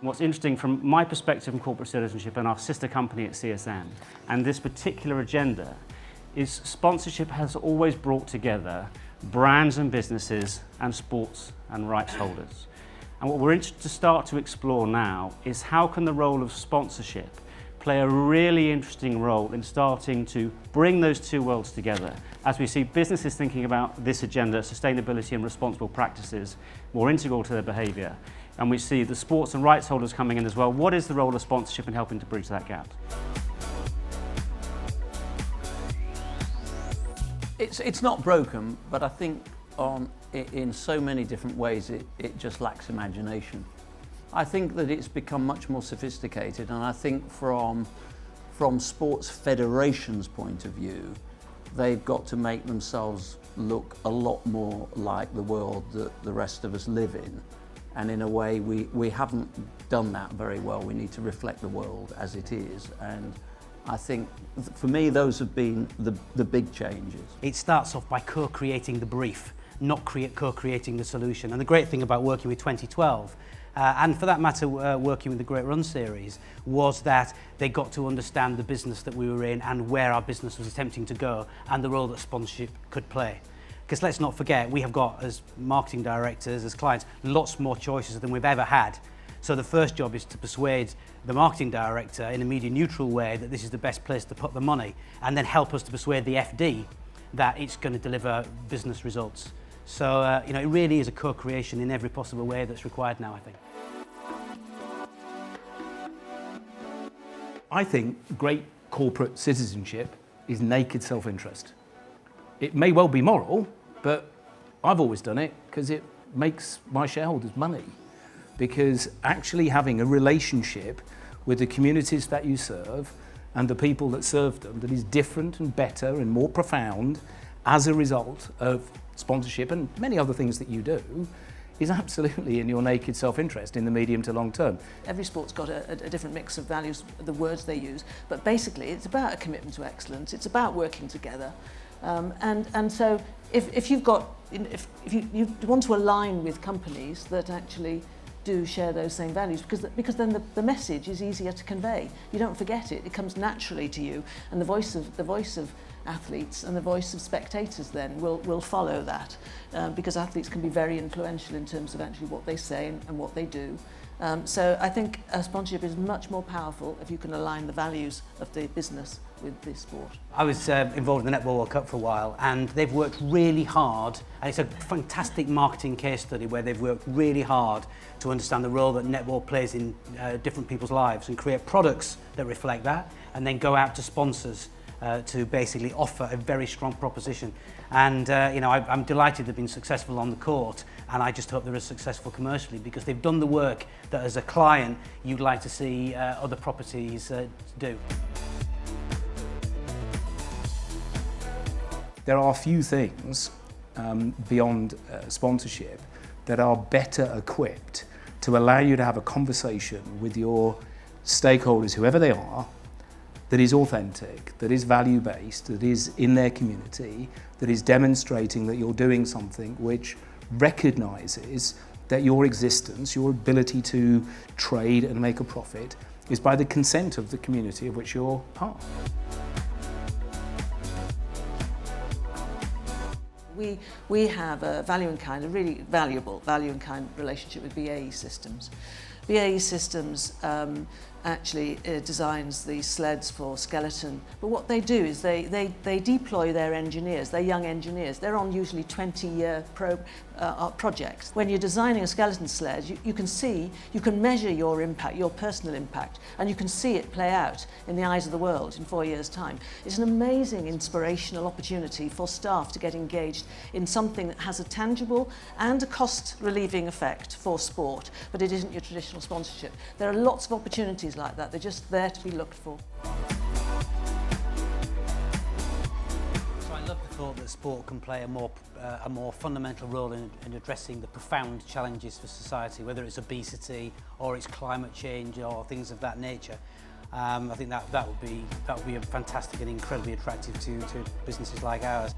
What's interesting from my perspective in corporate citizenship and our sister company at CSN, and this particular agenda, is sponsorship has always brought together brands and businesses and sports and rights holders. And what we're interested to start to explore now is how can the role of sponsorship play a really interesting role in starting to bring those two worlds together as we see businesses thinking about this agenda, sustainability and responsible practices, more integral to their behaviour. And we see the sports and rights holders coming in as well. What is the role of sponsorship in helping to bridge that gap? It's not broken, but I think in so many different ways it just lacks imagination. I think that it's become much more sophisticated, and I think from sports federations' point of view, they've got to make themselves look a lot more like the world that the rest of us live in. And in a way, we haven't done that very well. We need to reflect the world as it is. And I think, for me, those have been the big changes. It starts off by co-creating the brief, not co-creating the solution. And the great thing about working with 2012, and for that matter working with the Great Run series, was that they got to understand the business that we were in and where our business was attempting to go and the role that sponsorship could play. Because let's not forget, we have got, as marketing directors, as clients, lots more choices than we've ever had. So the first job is to persuade the marketing director in a media neutral way that this is the best place to put the money, and then help us to persuade the FD that it's going to deliver business results. So it really is a co-creation in every possible way that's required now, I think. I think great corporate citizenship is naked self-interest. It may well be moral, but I've always done it because it makes my shareholders money. Because actually having a relationship with the communities that you serve and the people that serve them that is different and better and more profound as a result of sponsorship and many other things that you do is absolutely in your naked self-interest in the medium to long term. Every sport's got a different mix of values, the words they use, but basically it's about a commitment to excellence, it's about working together. And so if you want to align with companies that actually do share those same values, because then the message is easier to convey. You don't forget it, it comes naturally to you, and the voice of athletes and the voice of spectators then will follow that, because athletes can be very influential in terms of actually what they say and what they do. So I think sponsorship is much more powerful if you can align the values of the business with the sport. I was involved in the Netball World Cup for a while, and they've worked really hard, and it's a fantastic marketing case study where they've worked really hard to understand the role that netball plays in different people's lives and create products that reflect that, and then go out to sponsors to basically offer a very strong proposition. And I'm delighted they've been successful on the court, and I just hope they're as successful commercially, because they've done the work that as a client you'd like to see other properties do. There are few things beyond sponsorship that are better equipped to allow you to have a conversation with your stakeholders, whoever they are, that is authentic, that is value-based, that is in their community, that is demonstrating that you're doing something which recognises that your existence, your ability to trade and make a profit, is by the consent of the community of which you're part. We have a value in kind, a really valuable value in kind relationship with BAE Systems. BAE Systems actually designs these sleds for skeleton, but what they do is they deploy their engineers, their young engineers. They're on usually 20-year projects. When you're designing a skeleton sled, you can measure your impact, your personal impact, and you can see it play out in the eyes of the world in 4 years' time. It's an amazing inspirational opportunity for staff to get engaged in something that has a tangible and a cost-relieving effect for sport, but it isn't your traditional sponsorship. There are lots of opportunities like that. They're just there to be looked for. So I love the thought that sport can play a more fundamental role in addressing the profound challenges for society, whether it's obesity or it's climate change or things of that nature. I think that would be fantastic and incredibly attractive to businesses like ours.